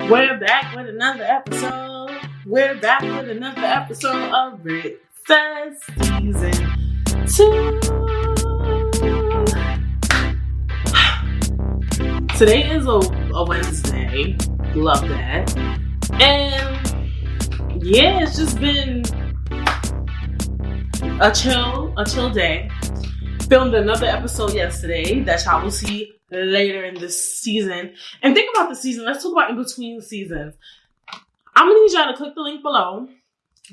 We're back with another episode. We're back with another episode of It Says Season 2. Today is a Wednesday. Love that. And yeah, it's just been a chill day. Filmed another episode yesterday that y'all will see later in this season. And think about the season. Let's talk about in between seasons. I'm gonna need y'all to click the link below.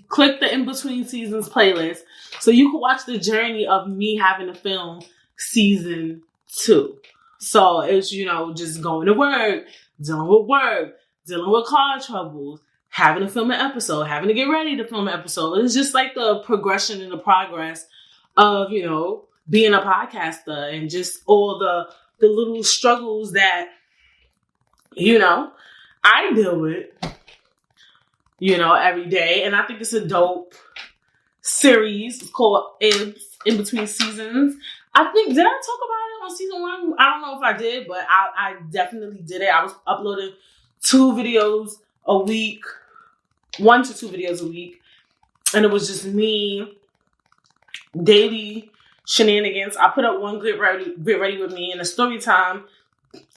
Click the in between seasons playlist so you can watch the journey of me having to film season 2. So it's, just going to work, dealing with car troubles, having to film an episode, having to get ready to film an episode. It's just like the progression and the progress of, being a podcaster and just all the little struggles that, I deal with, every day. And I think it's a dope series. It's called In Between Seasons. I think, did I talk about it on season 1? I don't know if I did, but I definitely did it. I was uploading 2 videos a week, 1 to 2 videos a week. And it was just me, daily shenanigans. I put up one Get Ready with Me and a story time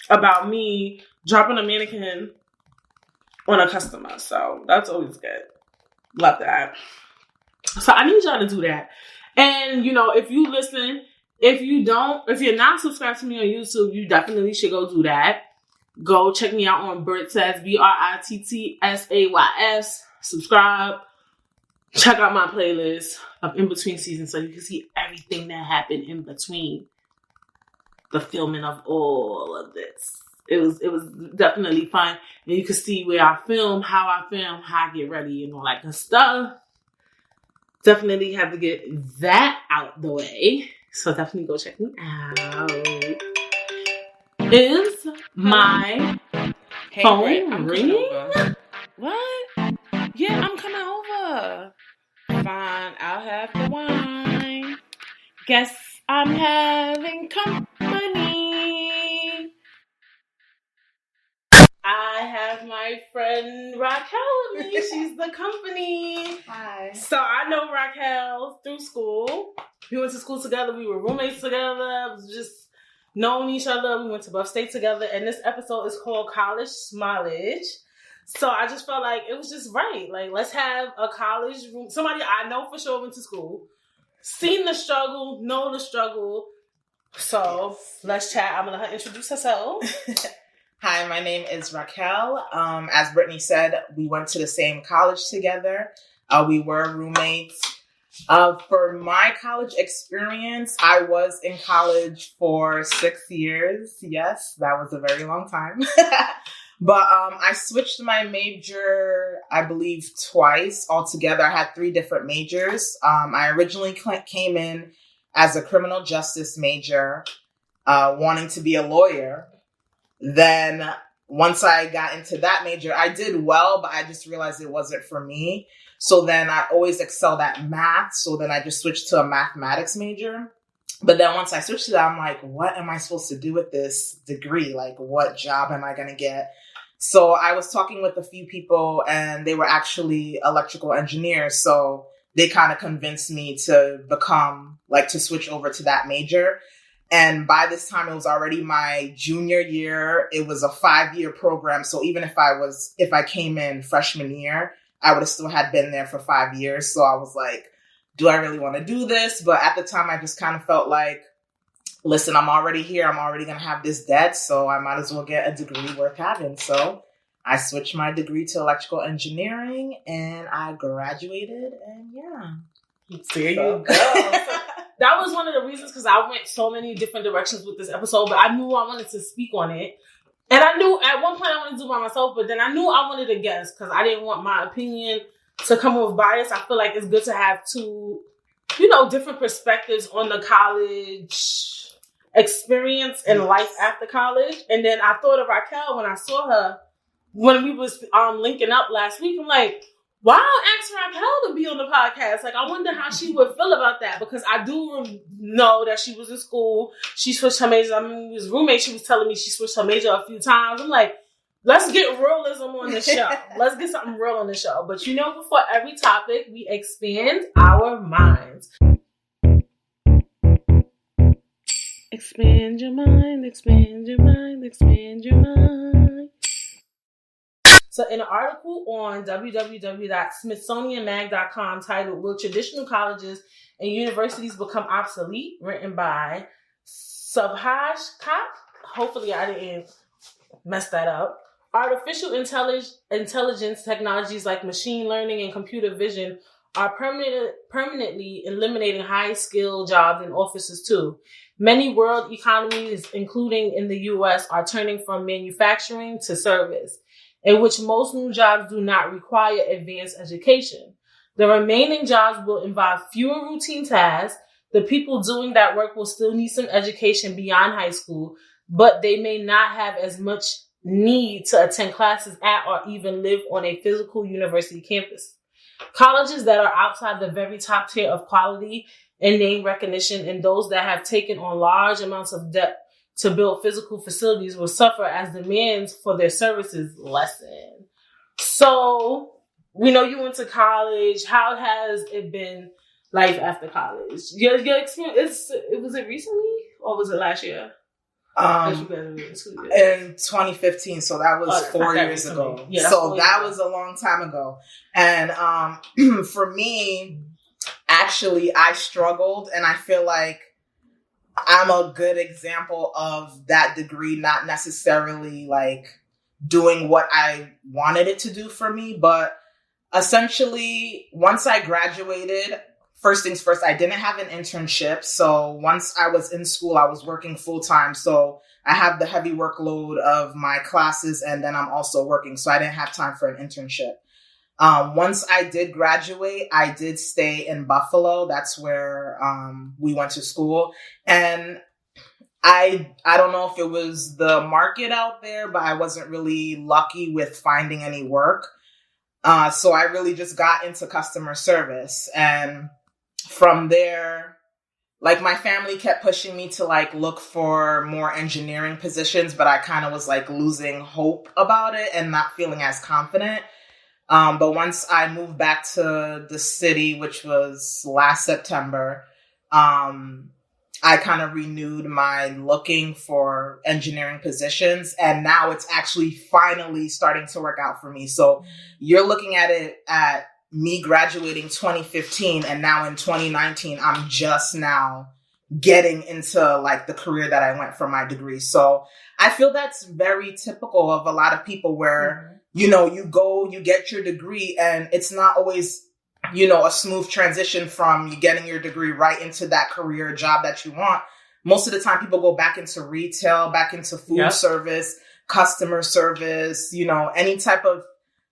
about me dropping a mannequin on a customer. So that's always good. Love that. So I need y'all to do that. And, if you listen, if you're not subscribed to me on YouTube, you definitely should go do that. Go check me out on Brittsays, BRITTSAYS. Subscribe. Check out my playlist of In Between Seasons so you can see everything that happened in between the filming of all of this. It was definitely fun. And you can see where I film, how I get ready, and all that good stuff. Definitely have to get that out the way. So definitely go check me out. Is my phone ringing? What? Yeah, I'm coming over. Fine, I'll have the wine. Guess I'm having company. I have my friend Racquel with me. She's the company. Hi. So I know Racquel through school. We went to school together. We were roommates together. We just knowing each other. We went to Buff State together. And this episode is called College Smollege. So I just felt like it was just right. Like, let's have a college room. Somebody I know for sure went to school. Seen the struggle. Know the struggle. So let's chat. I'm going to let her introduce herself. Hi, my name is Racquel. As Brittany said, we went to the same college together. We were roommates. For my college experience, I was in college for 6 years. Yes, that was a very long time. But I switched my major, I believe, twice altogether. I had 3 different majors. I originally came in as a criminal justice major, wanting to be a lawyer. Then once I got into that major, I did well, but I just realized it wasn't for me. So then I always excelled at math. So then I just switched to a mathematics major. But then once I switched to that, I'm like, what am I supposed to do with this degree? Like, what job am I going to get? So I was talking with a few people and they were actually electrical engineers. So they kind of convinced me to to switch over to that major. And by this time, it was already my junior year. It was a 5-year program. So even if I came in freshman year, I would have still had been there for 5 years. So I was like, do I really want to do this? But at the time, I just kind of felt like, listen, I'm already here. I'm already going to have this debt. So I might as well get a degree worth having. So I switched my degree to electrical engineering and I graduated. And yeah. There you go. That was one of the reasons because I went so many different directions with this episode, but I knew I wanted to speak on it. And I knew at one point I wanted to do it by myself, but then I knew I wanted a guest because I didn't want my opinion to come with bias. I feel like it's good to have 2, different perspectives on the college experience and life after college. And then I thought of Racquel when I saw her when we was linking up last week. I'm like, why don't ask Racquel to be on the podcast? Like, I wonder how she would feel about that because I do know that she was in school. She switched her major. I mean, we was roommates. She was telling me she switched her major a few times. I'm like, Let's get realism on the show. Let's get something real on the show. But before every topic, we expand our minds. Expand your mind, expand your mind, expand your mind. So in an article on www.smithsonianmag.com titled Will Traditional Colleges and Universities Become Obsolete? Written by Smollege. Hopefully I didn't mess that up. Artificial intelligence technologies like machine learning and computer vision are permanently eliminating high-skilled jobs in offices too. Many world economies, including in the U.S., are turning from manufacturing to service, in which most new jobs do not require advanced education. The remaining jobs will involve fewer routine tasks. The people doing that work will still need some education beyond high school, but they may not have as much need to attend classes at or even live on a physical university campus. Colleges that are outside the very top tier of quality and name recognition and those that have taken on large amounts of debt to build physical facilities will suffer as demands for their services lessen. So, we know you went to college. How has it been life after college? Your experience, was it recently or was it last year? In 2015, so that was 4 years ago. Yeah, so that was a long time ago. And for me, actually, I struggled, and I feel like I'm a good example of that degree not necessarily like doing what I wanted it to do for me. But essentially, once I graduated, first things first, I didn't have an internship. So once I was in school, I was working full time. So I have the heavy workload of my classes, and then I'm also working. So I didn't have time for an internship. Once I did graduate, I did stay in Buffalo. That's where we went to school. And I don't know if it was the market out there, but I wasn't really lucky with finding any work. So I really just got into customer service. And from there, like my family kept pushing me to like look for more engineering positions, but I kind of was like losing hope about it and not feeling as confident. But once I moved back to the city, which was last September, I kind of renewed my looking for engineering positions. And now it's actually finally starting to work out for me. So you're looking at it at me graduating 2015, and now in 2019, I'm just now getting into like the career that I went for my degree. So I feel that's very typical of a lot of people where, you go, you get your degree, and it's not always, a smooth transition from you getting your degree right into that career job that you want. Most of the time people go back into retail, back into food service, customer service, any type of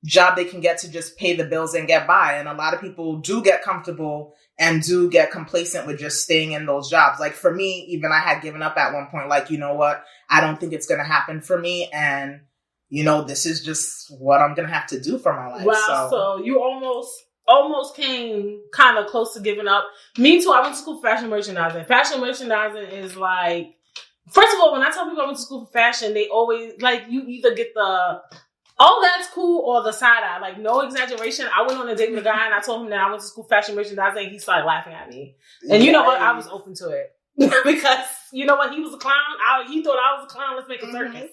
job they can get to just pay the bills and get by. And a lot of people do get comfortable and do get complacent with just staying in those jobs. Like for me, even I had given up at one point, like, you know what, I don't think it's going to happen for me. And, this is just what I'm going to have to do for my life. Wow. So you almost came kind of close to giving up. Me too. I went to school for fashion merchandising. Fashion merchandising is like, first of all, when I tell people I went to school for fashion, they always like, you either get the, oh, that's cool, or the side eye. Like, no exaggeration. I went on a date with a guy and I told him that I went to school for fashion merchandising, and he started laughing at me. And you know what? I was open to it. Because, you know what? He was a clown. He thought I was a clown. Let's make a circus.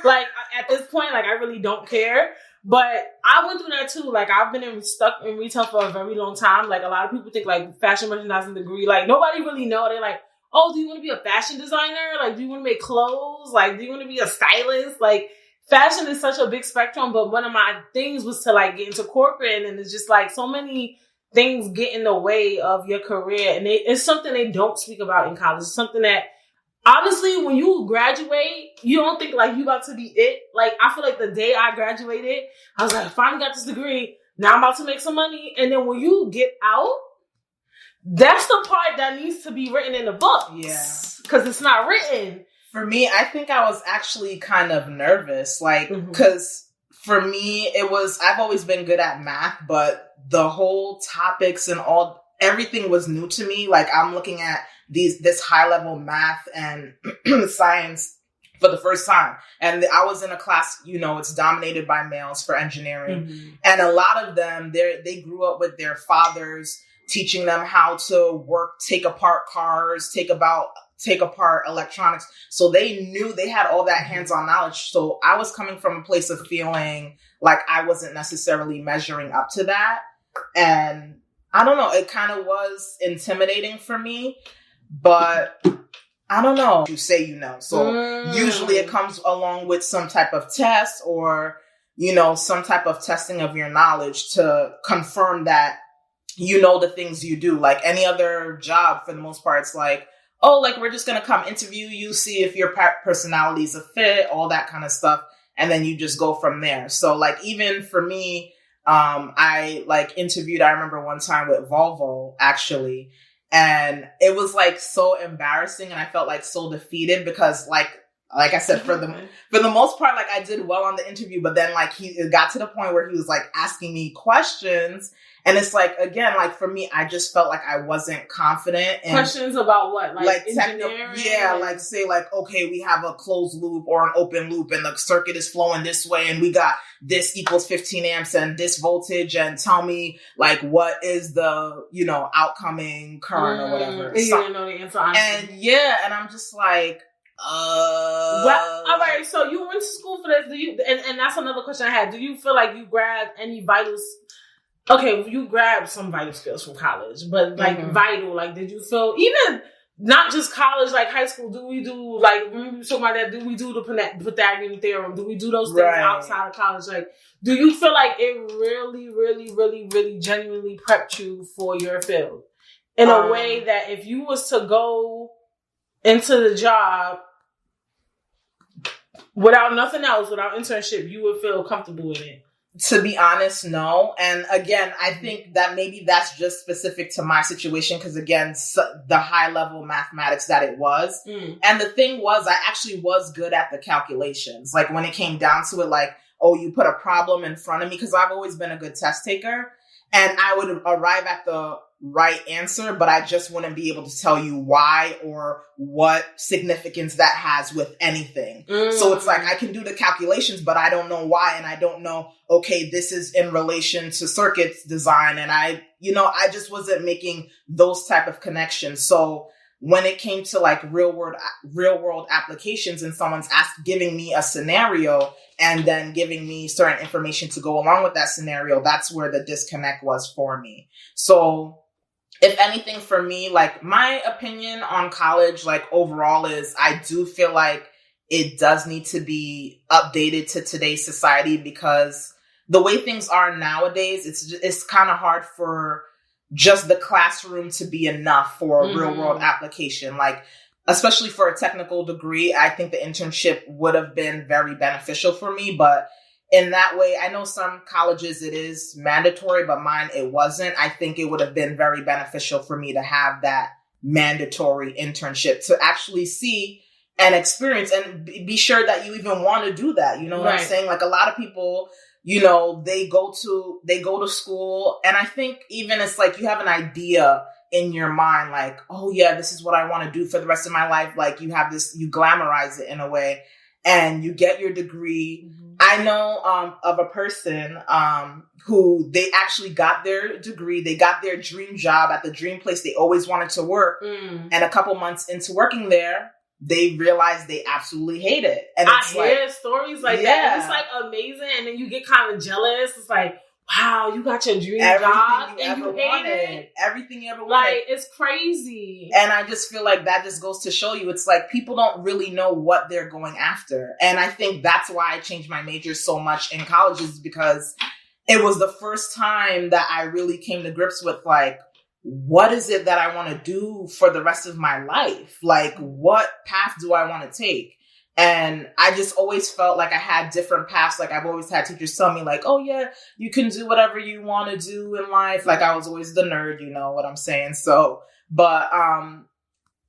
Like, at this point, like, I really don't care. But I went through that too. Like, I've been stuck in retail for a very long time. Like, a lot of people think, like, fashion merchandising degree. Like, nobody really know. They're like, oh, do you want to be a fashion designer? Like, do you want to make clothes? Like, do you want to be a stylist? Like, fashion is such a big spectrum. But one of my things was to, like, get into corporate. And it's just, like, so many things get in the way of your career. And it's something they don't speak about in college. It's something that, honestly, when you graduate, you don't think like you about to be it. Like, I feel like the day I graduated, I was like, I finally got this degree. Now I'm about to make some money. And then when you get out, that's the part that needs to be written in the book. Yeah. Because it's not written. For me, I think I was actually kind of nervous. Like, because for me, I've always been good at math, but the whole topics and everything was new to me. Like, I'm looking at this high level math and science for the first time. And I was in a class, it's dominated by males for engineering. Mm-hmm. And a lot of them, they grew up with their fathers teaching them how to work, take apart cars, take apart electronics. So they knew they had all that hands-on knowledge. So I was coming from a place of feeling like I wasn't necessarily measuring up to that. And I don't know, it kind of was intimidating for me, but I don't know. You say So usually it comes along with some type of test or, some type of testing of your knowledge to confirm that the things you do. Like any other job, for the most part, it's like, oh, like we're just going to come interview you, see if your personality is a fit, all that kind of stuff. And then you just go from there. So like, even for me, I like interviewed, I remember one time with Volvo actually, and it was like so embarrassing. And I felt like so defeated because like I said, for the most part, like I did well on the interview, but then like it got to the point where he was like asking me questions. And it's like, again, like for me, I just felt like I wasn't confident. Questions about what? Like engineering? Yeah, like say like, okay, we have a closed loop or an open loop and the circuit is flowing this way and we got this equals 15 amps and this voltage and tell me like what is the, outcoming current or whatever. And you didn't know the answer. And and I'm just like, well, all right, so you went to school for this. Do you? And that's another question I had. Do you feel like you grabbed any vitals? Okay, you grabbed some vital skills from college, but like vital, like did you feel even not just college, like high school? Do we do like when we talk about that? Do we do the Pythagorean theorem? Do we do those things outside of college? Like, do you feel like it really, really, really, really genuinely prepped you for your field in a way that if you was to go into the job without nothing else, without internship, you would feel comfortable in it? To be honest, no. And again, I think that maybe that's just specific to my situation because, again, the high-level mathematics that it was. And the thing was, I actually was good at the calculations. Like, when it came down to it, like, oh, you put a problem in front of me, because I've always been a good test taker. And I would arrive at the right answer, but I just wouldn't be able to tell you why or what significance that has with anything. So it's like, I can do the calculations, but I don't know why. And I don't know, okay, this is in relation to circuits design. And I just wasn't making those type of connections. So when it came to like real world applications and someone's giving me a scenario and then giving me certain information to go along with that scenario, that's where the disconnect was for me. So if anything, for me, like my opinion on college, like overall is I do feel like it does need to be updated to today's society because the way things are nowadays, it's kind of hard for just the classroom to be enough for a real world application. Like, especially for a technical degree, I think the internship would have been very beneficial for me, but in that way, I know some colleges it is mandatory, but mine it wasn't. I think it would have been very beneficial for me to have that mandatory internship to actually see and experience and be sure that you even want to do that. You know what I'm saying? Like a lot of people, they go to school, and I think even it's like you have an idea in your mind, like, oh yeah, this is what I want to do for the rest of my life. Like you have this, you glamorize it in a way, and you get your degree. I know of a person who they actually got their degree. They got their dream job at the dream place they always wanted to work. And a couple months into working there, they realized they absolutely hate it. And I hear stories like that. It's like amazing. And then you get kind of jealous. It's like, wow, you got your dream job and you hate it. Everything you ever wanted. Like, it's crazy. And I just feel like that just goes to show you, it's like people don't really know what they're going after. And I think that's why I changed my major so much in college, is because it was the first time that I really came to grips with like, what is it that I want to do for the rest of my life? Like, what path do I want to take? And I just always felt like I had different paths. Like I've always had teachers tell me like, oh yeah, you can do whatever you want to do in life. Like I was always the nerd, you know what I'm saying? So, but,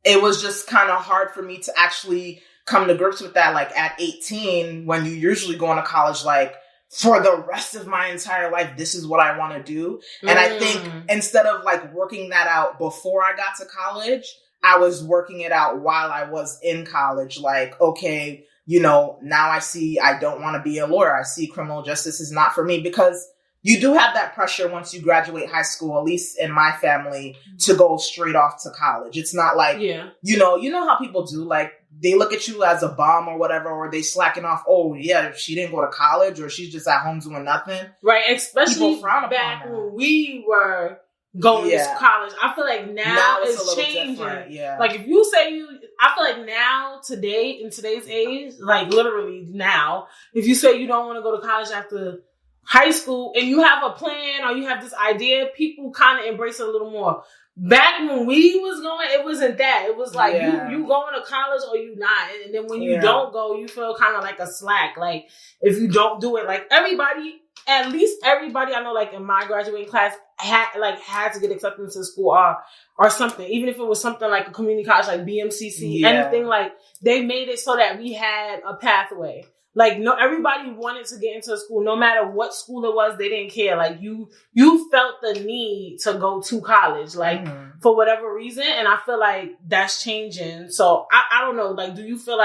it was just kind of hard for me to actually come to grips with that. Like at 18, when you usually go into college, like for the rest of my entire life, this is what I want to do. And I think instead of like working that out before I got to college, I was working it out while I was in college. Like, okay, now I see I don't want to be a lawyer. I see criminal justice is not for me, because you do have that pressure once you graduate high school, at least in my family, to go straight off to college. It's not like, you know how people do, like, they look at you as a bum or whatever, or they slacking off. Oh, yeah, she didn't go to college, or she's just at home doing nothing. Right, especially back when we were going to college. I feel like now it's changing. Yeah. Like, if you say I feel like now, today, in today's age, like, literally now, if you say you don't want to go to college after high school and you have a plan or you have this idea, people kind of embrace it a little more. Back when we was going, it wasn't that. It was like, you going to college or you not. And then when you don't go, you feel kind of like a slack. Like, if you don't do it, like, at least everybody I know, like, in my graduating class had to get accepted into school or something. Even if it was something like a community college, like BMCC, anything, like, they made it so that we had a pathway. Like, no, everybody wanted to get into a school, no matter what school it was, they didn't care. Like, you felt the need to go to college, like, for whatever reason. And I feel like that's changing. So I don't know. Like, do you feel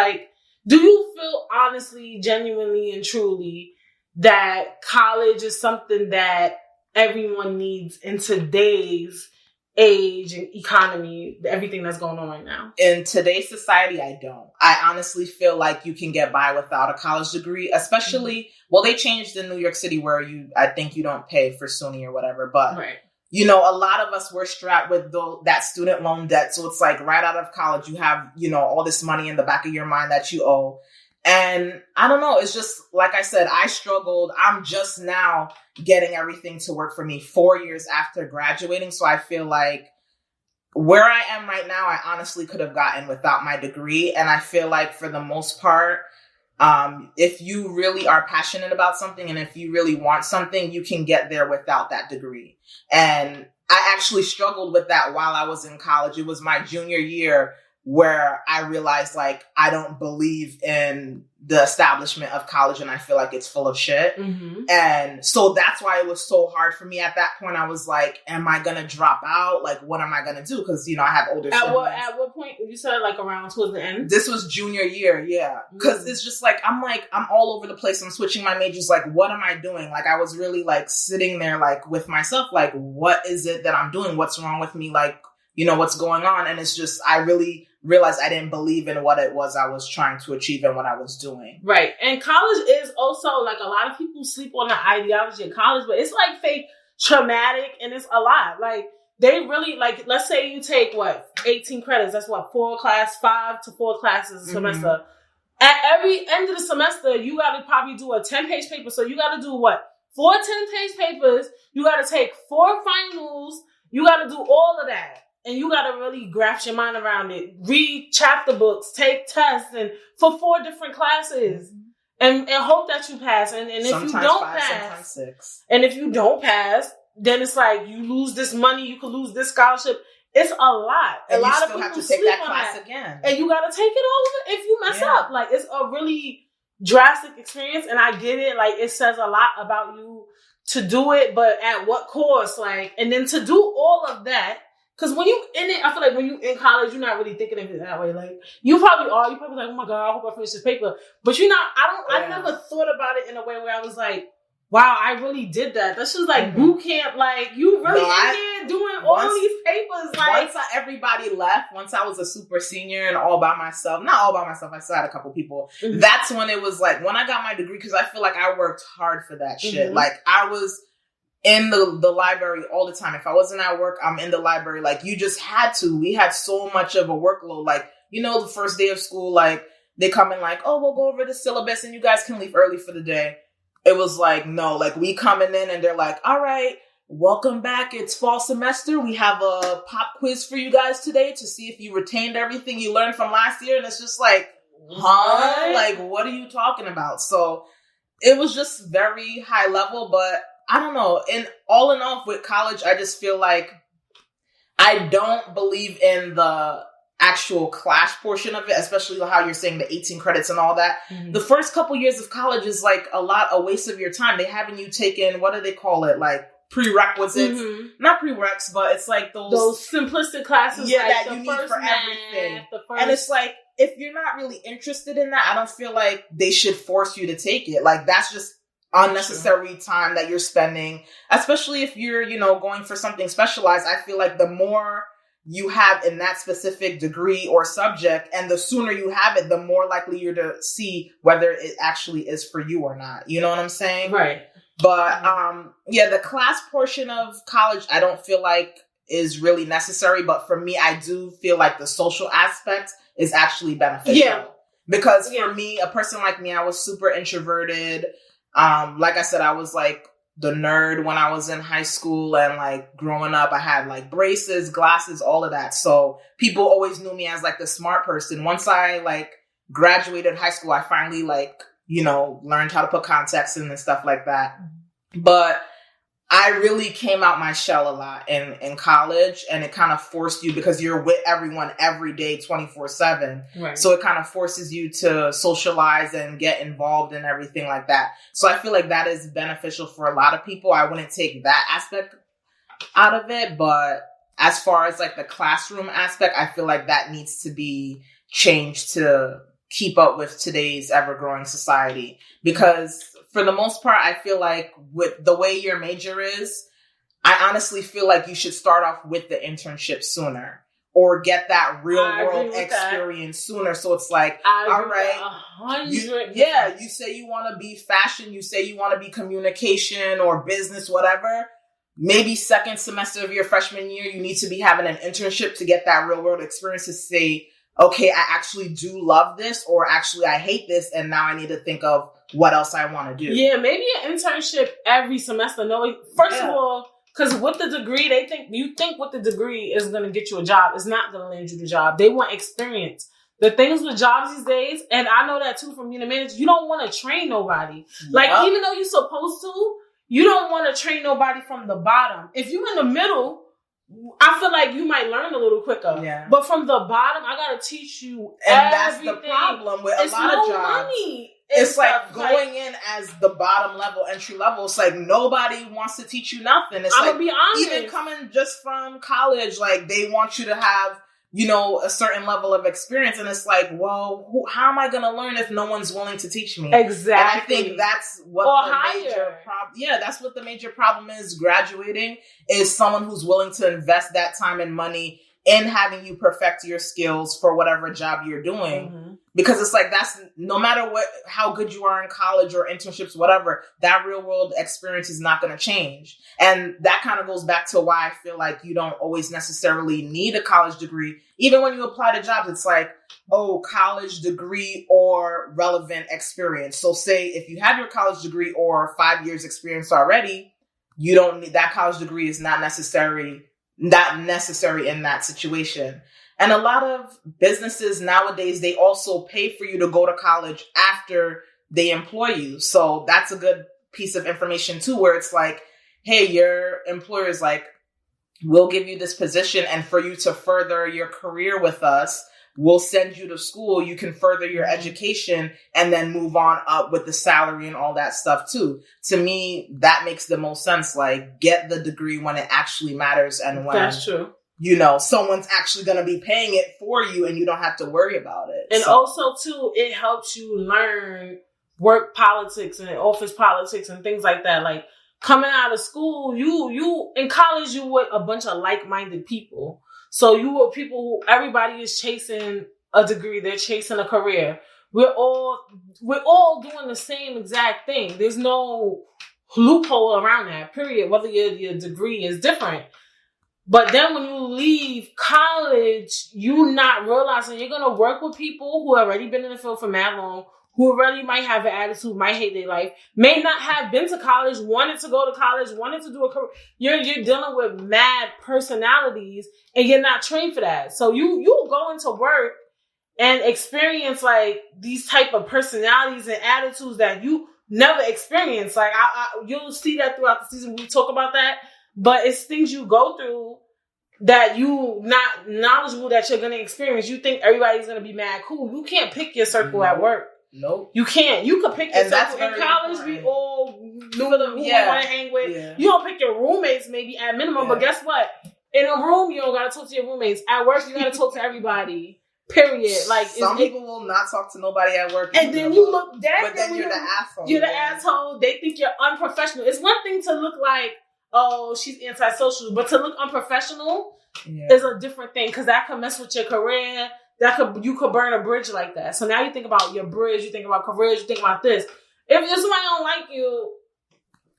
honestly, genuinely, and truly that college is something that everyone needs in today's age and economy, everything that's going on right now? In today's society, I don't. I honestly feel like you can get by without a college degree, especially, well, they changed in New York City where I think you don't pay for SUNY or whatever, but a lot of us were strapped with that student loan debt. So it's like right out of college, you have, all this money in the back of your mind that you owe. And I don't know, it's just, like I said, I struggled. I'm just now getting everything to work for me 4 years after graduating. So I feel like where I am right now, I honestly could have gotten without my degree. And I feel like for the most part, if you really are passionate about something and if you really want something, you can get there without that degree. And I actually struggled with that while I was in college. It was my junior year where I realized, like, I don't believe in the establishment of college and I feel like it's full of shit. Mm-hmm. And so that's why it was so hard for me at that point. I was like, am I going to drop out? Like, what am I going to do? Because, I have older siblings. At what point? You said, like, around towards the end? This was junior year, yeah. Because it's just like, I'm all over the place. I'm switching my majors. Like, what am I doing? Like, I was really, like, sitting there, like, with myself. Like, what is it that I'm doing? What's wrong with me? Like, what's going on? And it's just, I really realized I didn't believe in what it was I was trying to achieve and what I was doing. Right. And college is also, like, a lot of people sleep on the ideology of college, but it's, like, fake traumatic, and it's a lot. Like, they really, like, let's say you take, 18 credits. That's 5 to 4 classes a semester. At every end of the semester, you got to probably do a 10-page paper. So you got to do 4 10-page papers. You got to take 4 finals. You got to do all of that. And you got to really graft your mind around it. Read chapter books, take tests, and for 4 different classes. And hope that you pass. And if sometimes you don't 5, pass, sometimes 6. And if you don't pass, then it's like you lose this money, you could lose this scholarship. It's a lot. And a lot of people have to take that class again. And you got to take it over if you mess up. Like, it's a really drastic experience. And I get it. Like, it says a lot about you to do it, but at what cost? Like, and then to do all of that. Because when you in it, I feel like when you in college, you're not really thinking of it that way. Like, you probably are. You probably like, oh my God, I hope I finish this paper. But you're not, I never thought about it in a way where I was like, wow, I really did that. That's just like boot camp. Like, you really in there doing all these papers. Like, once everybody left, once I was a super senior and all by myself, not all by myself, I still had a couple people. Mm-hmm. That's when it was like, when I got my degree, because I feel like I worked hard for that shit. Like, I was in the library all the time. If I wasn't at work, I'm in the library. Like, you just had to. We had so much of a workload. Like, the first day of school, like, they come in like, oh, we'll go over the syllabus and you guys can leave early for the day. It was like, no, like, we coming in and they're like, all right, welcome back. It's fall semester. We have a pop quiz for you guys today to see if you retained everything you learned from last year. And it's just like, huh? Like, what are you talking about? So it was just very high level, but I don't know. And all in all, with college, I just feel like I don't believe in the actual class portion of it, especially how you're saying the 18 credits and all that. Mm-hmm. The first couple years of college is like a waste of your time. They haven't you taken, what do they call it? Like prerequisites, not prereqs, but it's like those simplistic classes. Yeah, like that you need for everything. And it's like, if you're not really interested in that, I don't feel like they should force you to take it. Like, that's just unnecessary time that you're spending, especially if you're, going for something specialized. I feel like the more you have in that specific degree or subject, and the sooner you have it, the more likely you're to see whether it actually is for you or not. You know what I'm saying? Right. But, the class portion of college, I don't feel like is really necessary. But for me, I do feel like the social aspect is actually beneficial. Yeah. Because for me, a person like me, I was super introverted. Like I said, I was like the nerd when I was in high school, and like growing up, I had like braces, glasses, all of that. So people always knew me as like the smart person. Once I like graduated high school, I finally like, learned how to put contacts in and stuff like that. But I really came out my shell a lot in college, and it kind of forced you, because you're with everyone every day, 24/7. Right. So it kind of forces you to socialize and get involved in everything like that. So I feel like that is beneficial for a lot of people. I wouldn't take that aspect out of it, but as far as like the classroom aspect, I feel like that needs to be changed to keep up with today's ever-growing society. Because for the most part, I feel like with the way your major is, I honestly feel like you should start off with the internship sooner, or get that real world experience sooner. So it's like, all right, you say you want to be fashion, you say you want to be communication or business, whatever. Maybe second semester of your freshman year, you need to be having an internship to get that real world experience to say, okay, I actually do love this, or actually I hate this, and now I need to think of what else I want to do. Yeah, maybe an internship every semester. No, first of all, because with the degree, you think with the degree is going to get you a job. It's not going to land you the job. They want experience. The things with jobs these days, and I know that too from being a manager, you don't want to train nobody. Like, even though you're supposed to, you don't want to train nobody from the bottom. If you're in the middle, I feel like you might learn a little quicker. Yeah. But from the bottom, I got to teach you and everything. That's the problem with a lot of jobs. Money. It's like going in as the bottom level, entry level. It's like nobody wants to teach you nothing. It's I'm like, gonna be honest, even coming just from college, like they want you to have, a certain level of experience. And it's like, well, how am I going to learn if no one's willing to teach me? Exactly. And I think that's what major problem. Yeah, that's what the major problem is. Graduating is someone who's willing to invest that time and money in having you perfect your skills for whatever job you're doing. Mm-hmm. Because it's like, that's no matter how good you are in college or internships, whatever, that real world experience is not going to change. And that kind of goes back to why I feel like you don't always necessarily need a college degree. Even when you apply to jobs, it's like, college degree or relevant experience. So say if you have your college degree or 5 years experience already, you don't need that college degree is not necessary in that situation. And a lot of businesses nowadays, they also pay for you to go to college after they employ you. So that's a good piece of information too, where it's like, hey, your employer is like, we'll give you this position, and for you to further your career with us, we'll send you to school. You can further your education and then move on up with the salary and all that stuff too. To me, that makes the most sense. Like, get the degree when it actually matters, and when that's true. Someone's actually going to be paying it for you and you don't have to worry about it. And also, too, it helps you learn work politics and office politics and things like that. Like, coming out of school, you in college, you with a bunch of like-minded people. So you were people who everybody is chasing a degree. They're chasing a career. We're all doing the same exact thing. There's no loophole around that, period. Whether your degree is different. But then when you leave college, you're not realizing you're going to work with people who have already been in the field for mad long, who already might have an attitude, might hate their life, may not have been to college, wanted to go to college, wanted to do a career. You're dealing with mad personalities, and you're not trained for that. So you go into work and experience like these type of personalities and attitudes that you never experienced. Like you'll see that throughout the season. We talk about that. But it's things you go through that you not knowledgeable that you're going to experience. You think everybody's going to be mad cool. You can't pick your circle at work. Nope. You can't. You could pick your circle. In college, important. We all knew who you want to hang with. Yeah. You don't pick your roommates maybe at minimum, but guess what? In a room, you don't got to talk to your roommates. At work, you got to talk to everybody. Period. Like some people will not talk to nobody at work, and then you look that, but then you're the asshole. You're the asshole. They think you're unprofessional. It's one thing to look like, oh, she's antisocial, but to look unprofessional is a different thing because that could mess with your career. You could burn a bridge like that. So now you think about your bridge, you think about careers, you think about this. If somebody don't like you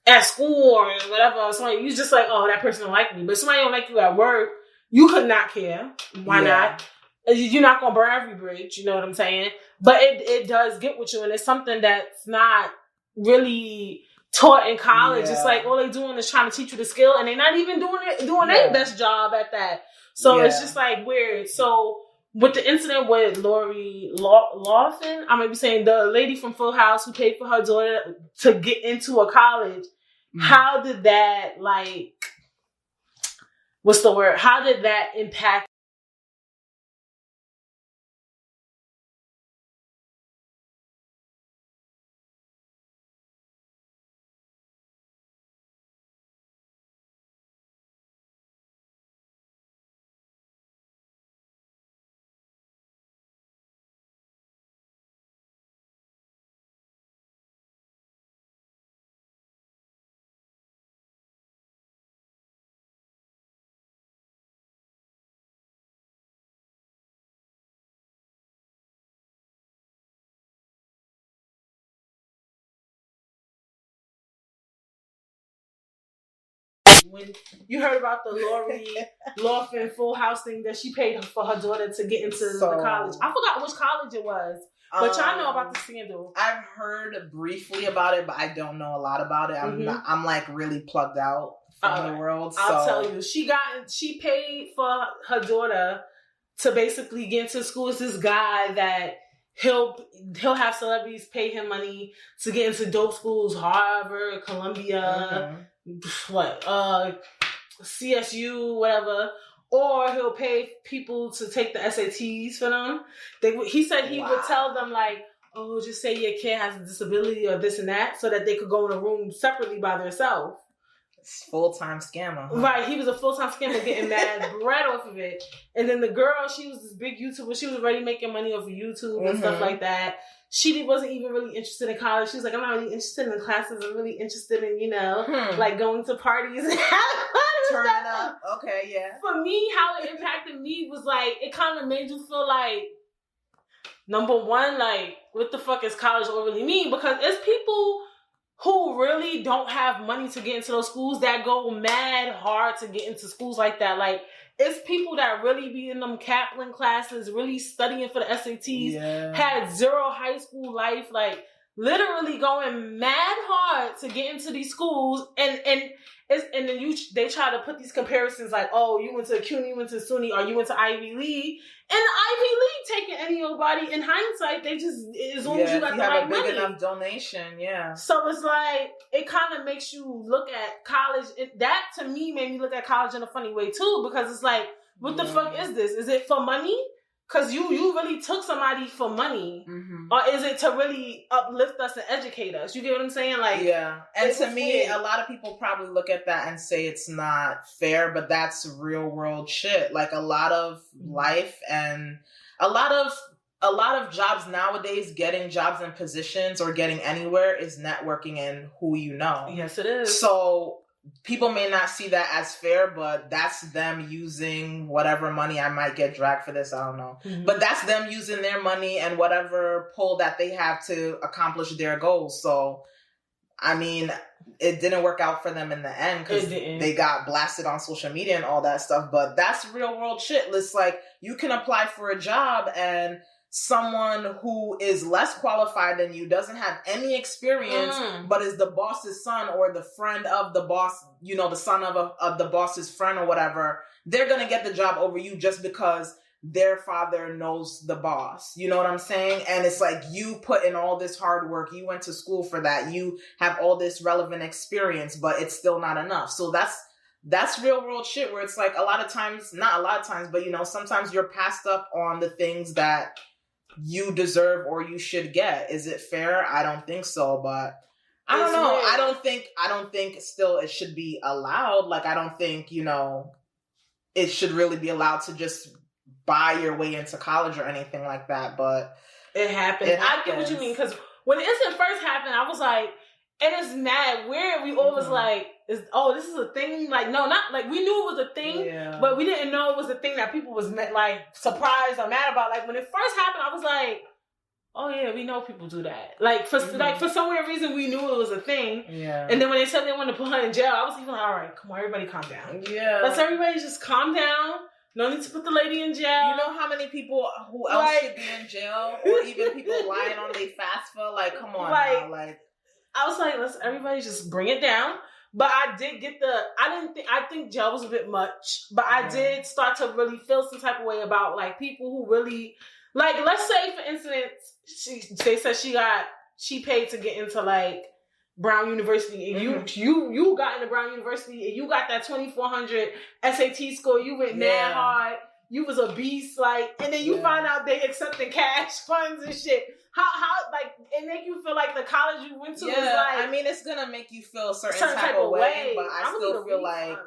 at school or whatever, somebody, you just like, oh, that person don't like me. But if somebody don't like you at work, you could not care. Why not? You're not going to burn every bridge, you know what I'm saying? But it does get with you, and it's something that's not really taught in college. It's like all they're doing is trying to teach you the skill, and they're not even doing their best job at that. So it's just like weird. So with the incident with Lori Loughlin, I might be saying the lady from Full House who paid for her daughter to get into a college, how did that, like, what's the word? How did that impact? When you heard about the Lori Loughlin Full House thing that she paid for her daughter to get into the college. I forgot which college it was, but y'all know about the scandal. I've heard briefly about it, but I don't know a lot about it. I'm like really plugged out from the world. So. I'll tell you, she paid for her daughter to basically get into school. It's this guy that he'll have celebrities pay him money to get into dope schools, Harvard, Columbia. CSU, whatever, or he'll pay people to take the SATs for them. He said he would tell them like, oh, just say your kid has a disability or this and that, so that they could go in a room separately by themselves. Full-time scammer. Huh? Right, he was a full-time scammer getting mad bread off of it. And then the girl, she was this big YouTuber. She was already making money off of YouTube and stuff like that. She wasn't even really interested in college. She was like, I'm not really interested in the classes. I'm really interested in, like going to parties and turning up. Okay, yeah. For me, how it impacted me was like, it kind of made you feel like, number one, like, what the fuck is college all really mean? Because it's people who really don't have money to get into those schools that go mad hard to get into schools like that. Like, it's people that really be in them Kaplan classes, really studying for the SATs, had zero high school life, like literally going mad hard to get into these schools, and then they try to put these comparisons like, oh, you went to CUNY, you went to SUNY, or you went to Ivy League, and the Ivy League taking anybody in hindsight, they just, as long as you got the right money. Big enough donation, So it's like, it kind of makes you look at college, that to me made me look at college in a funny way too, because it's like, what the fuck is this? Is it for money? Because you really took somebody for money. Or is it to really uplift us and educate us? You get what I'm saying? Like, and to me, a lot of people probably look at that and say it's not fair, but that's real world shit. Like, a lot of life and a lot of jobs nowadays, getting jobs and positions or getting anywhere is networking and who you know. Yes, it is. So people may not see that as fair, but that's them using whatever money. I might get dragged for this, I don't know. But that's them using their money and whatever pull that they have to accomplish their goals. So, I mean, it didn't work out for them in the end because they got blasted on social media and all that stuff. But that's real world shit. It's like, you can apply for a job and someone who is less qualified than you, doesn't have any experience, but is the boss's son or the friend of the boss, the son of the boss's friend or whatever, they're going to get the job over you just because their father knows the boss. You know what I'm saying? And it's like, you put in all this hard work. You went to school for that. You have all this relevant experience, but it's still not enough. So that's real world shit where it's like, not a lot of times, but sometimes you're passed up on the things that you deserve or you should get. Is it fair? I don't think so, but I don't know. Weird. I don't think still it should be allowed. Like, I don't think, it should really be allowed to just buy your way into college or anything like that, but it happened. I get what you mean, because when the incident first happened, I was like, and it's mad weird. We all was like, this is a thing. Like, no, not like, we knew it was a thing, but we didn't know it was a thing that people was like surprised or mad about. Like when it first happened, I was like, oh yeah, we know people do that. Like for some weird reason, we knew it was a thing. Yeah. And then when they said they wanted to put her in jail, I was even like, all right, come on, everybody calm down. Yeah. Let's everybody just calm down. No need to put the lady in jail. You know how many people who else should be in jail, or even people lying on their FAFSA? Like, come on, now. Like, I was like, let's everybody just bring it down. But I did get I think jail was a bit much, but I did start to really feel some type of way about like people who really, like, let's say for instance, they said she paid to get into like Brown University, and you got into Brown University, and you got that 2,400 SAT score, you went mad hard, you was a beast, like, and then you find out they accepting cash funds and shit. How like it make you feel like the college you went to is like, I mean, it's gonna make you feel a certain type of way, but I still feel like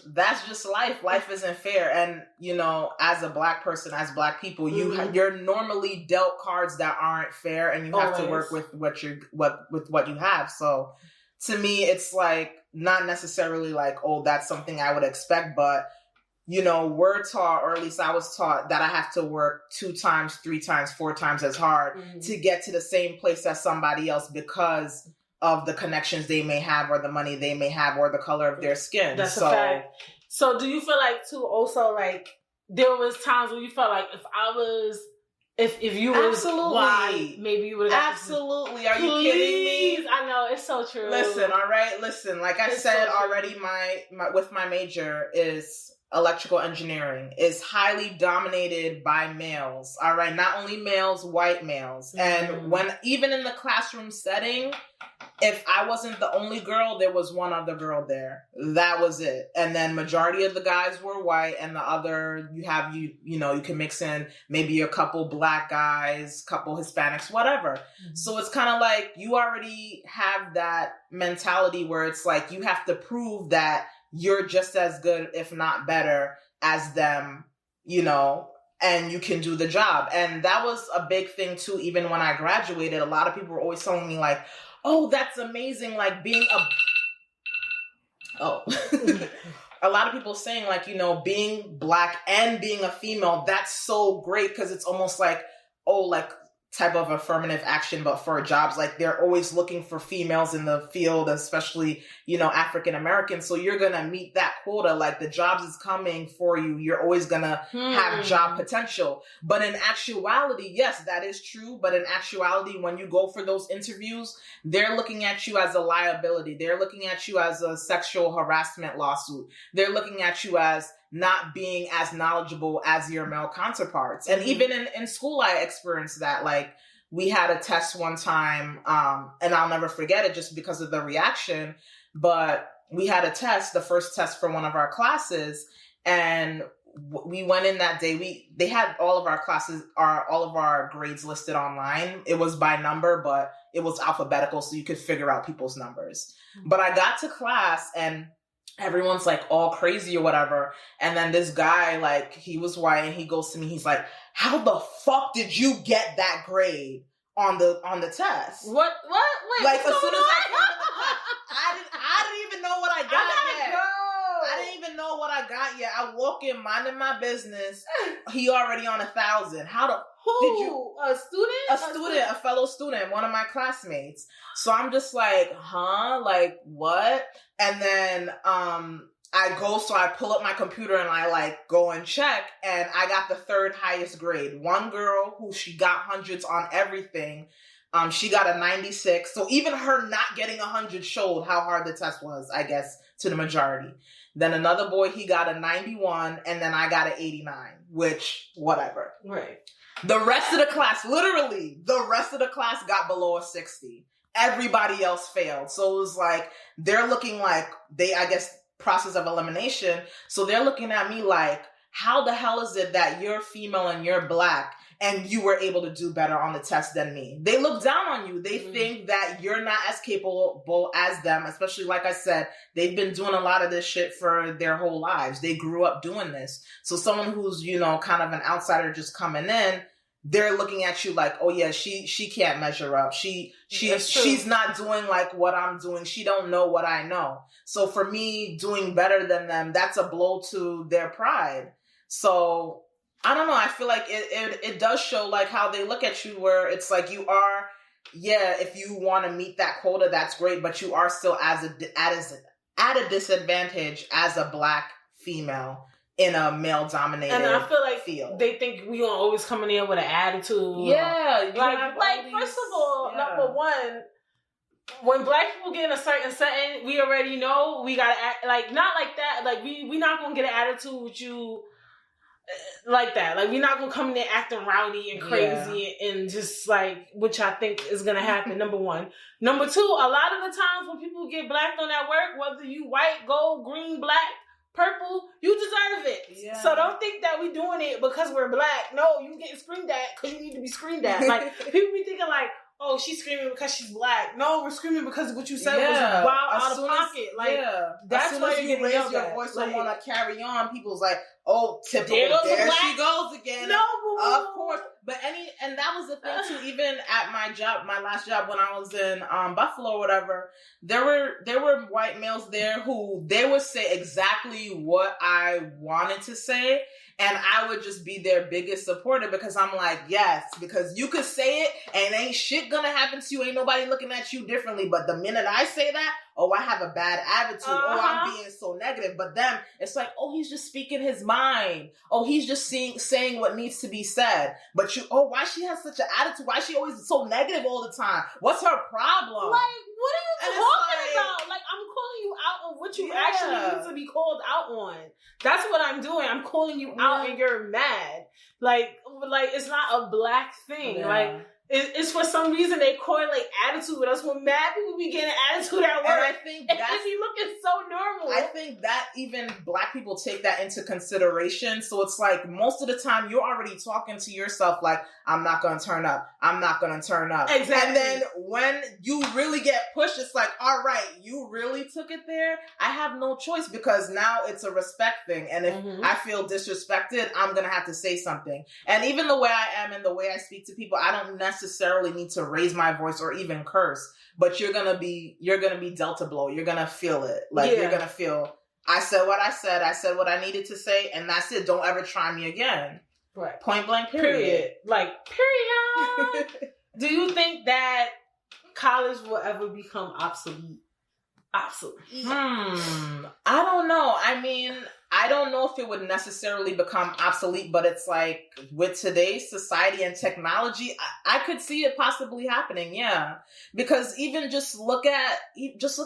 that's just life. Life isn't fair, and you know, as a black person, as black people, you're normally dealt cards that aren't fair, and you have to work with what you have. So, to me, it's like not necessarily like, oh, that's something I would expect, but you know, we're taught, or at least I was taught, that I have to work 2 times, 3 times, 4 times as hard to get to the same place as somebody else because of the connections they may have, or the money they may have, or the color of their skin. That's a fact. So do you feel like too also like there was times where you felt like if you was white, maybe you would have absolutely. Are you kidding me? I know, it's so true. Listen, all right, listen. Like I said already, my with my major is electrical engineering, is highly dominated by males. All right, not only males, white males. And when even in the classroom setting, if I wasn't the only girl, there was one other girl there. That was it. And then majority of the guys were white, and the other you know, you can mix in maybe a couple black guys, couple Hispanics, whatever. So it's kind of like you already have that mentality where it's like you have to prove that you're just as good, if not better, as them, you know, and you can do the job. And that was a big thing too. Even when I graduated, a lot of people were always telling me like, oh, that's amazing. Like being a lot of people saying like, you know, being black and being a female, that's so great. Because it's almost like, oh, like type of affirmative action, but for jobs. Like they're always looking for females in the field, especially, you know, African Americans. So you're going to meet that quota. Like the jobs is coming for you. You're always going to have job potential. But in actuality, yes, that is true. But in actuality, when you go for those interviews, they're looking at you as a liability. They're looking at you as a sexual harassment lawsuit. They're looking at you as not being as knowledgeable as your male counterparts. And even in school, I experienced that. Like we had a test one time, and I'll never forget it just because of the reaction, but we had a test, the first test for one of our classes, and we went in that day. They had all of our classes, all of our grades listed online. It was by number, but it was alphabetical, so you could figure out people's numbers. But I got to class, and everyone's like all crazy or whatever. And then this guy, like, he was white, and he goes to me, he's like, how the fuck did you get that grade on the test? What? Wait, like, as soon as I came to the class, I didn't even know what I got yet. I didn't even know what I got yet. I walk in, minding my business. He already on 1,000. How the did you? A student? A fellow student, one of my classmates. So I'm just like, huh? Like, what? And then I pull up my computer and I like go and check, and I got the 3rd highest grade. One girl who she got hundreds on everything, she got a 96. So even her not getting 100 showed how hard the test was, I guess, to the majority. Then another boy, he got a 91, and then I got an 89, which, whatever. Right. The rest of the class, literally, the rest of the class got below a 60. Everybody else failed. So it was like, they're looking like, I guess, process of elimination. So they're looking at me like, how the hell is it that you're female and you're black, and you were able to do better on the test than me. They look down on you. They think that you're not as capable as them, especially like I said, they've been doing a lot of this shit for their whole lives. They grew up doing this. So someone who's, you know, kind of an outsider just coming in, they're looking at you like, oh yeah, she can't measure up. She's not doing like what I'm doing. She don't know what I know. So for me doing better than them, that's a blow to their pride. So I don't know. I feel like it does show like how they look at you, where it's like you are, yeah, if you want to meet that quota, that's great, but you are still at a disadvantage as a Black female in a male-dominated and I feel like field. They think we gonna always come in here with an attitude. Yeah, like first of all, number one, when Black people get in a certain setting, we already know we gotta act like not like that. Like we not gonna get an attitude with you like that. Like we're not gonna come in there acting rowdy and crazy and just like, which I think is gonna happen. Number one. Number two, a lot of the times when people get blacked on at work, whether you white, gold, green, black, purple, you deserve it. Yeah. So don't think that we doing it because we're Black. No, you getting screamed at because you need to be screamed at. Like people be thinking like, oh, she's screaming because she's Black. No, we're screaming because what you said was wild out of pocket. That's why you raise your voice and want to carry on. People's like, oh, typical. There she goes again. No, of course. But and that was the thing too. Even at my last job when I was in Buffalo or whatever, there were white males there who they would say exactly what I wanted to say. And I would just be their biggest supporter because I'm like, yes, because you could say it and ain't shit gonna happen to you. Ain't nobody looking at you differently. But the minute I say that, oh, I have a bad attitude. Oh, I'm being so negative. But them, it's like, oh, he's just speaking his mind. Oh, he's just saying what needs to be said. But why she has such an attitude? Why she always so negative all the time? What's her problem? Like, what are you talking about? Like, I'm calling you out on what you actually need to be called out on. That's what I'm doing. I'm calling you out and you're mad. Like it's not a Black thing. Yeah. Like, it's for some reason they correlate attitude with us. When mad people be getting attitude at work, and I think that's be looking so normal. I think that even Black people take that into consideration. So it's like most of the time you're already talking to yourself like, I'm not going to turn up. I'm not going to turn up. Exactly. And then when you really get pushed, it's like, all right, you really took it there. I have no choice because now it's a respect thing. And if I feel disrespected, I'm going to have to say something. And even the way I am and the way I speak to people, I don't necessarily need to raise my voice or even curse, but you're gonna be dealt a blow. You're gonna feel it. You're gonna feel, I said what I said what I needed to say, and that's it. Don't ever try me again. Right. Point blank, period. Period. Do you think that college will ever become obsolete? I don't know. I mean, I don't know if it would necessarily become obsolete, but it's like with today's society and technology, I could see it possibly happening. Yeah. Because even just look at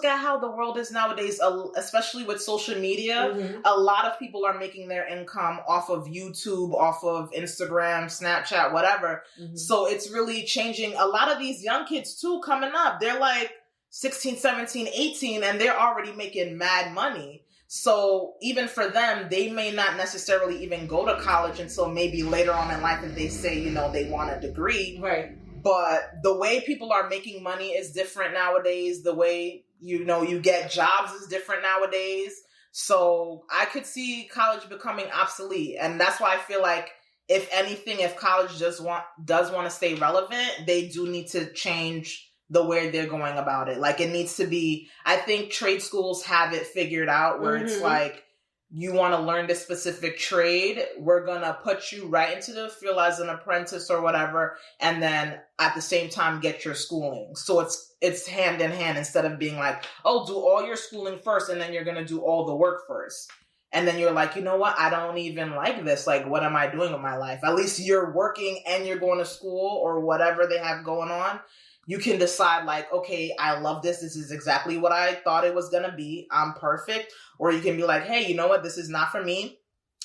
how the world is nowadays, especially with social media. A lot of people are making their income off of YouTube, off of Instagram, Snapchat, whatever. So it's really changing. A lot of these young kids too coming up, they're like 16, 17, 18, and they're already making mad money. So even for them, they may not necessarily even go to college until maybe later on in life if they say, they want a degree. Right. But the way people are making money is different nowadays. The way, you get jobs is different nowadays. So I could see college becoming obsolete. And that's why I feel like if anything, if college does want to stay relevant, they do need to change the way they're going about it. Like it needs to be, I think trade schools have it figured out where it's like, you want to learn this specific trade, we're going to put you right into the field as an apprentice or whatever. And then at the same time, get your schooling. So it's hand in hand instead of being like, oh, do all your schooling first. And then you're going to do all the work first. And then you're like, you know what? I don't even like this. Like, what am I doing with my life? At least you're working and you're going to school or whatever they have going on. You can decide like, okay, I love this. This is exactly what I thought it was going to be. I'm perfect. Or you can be like, hey, you know what? This is not for me.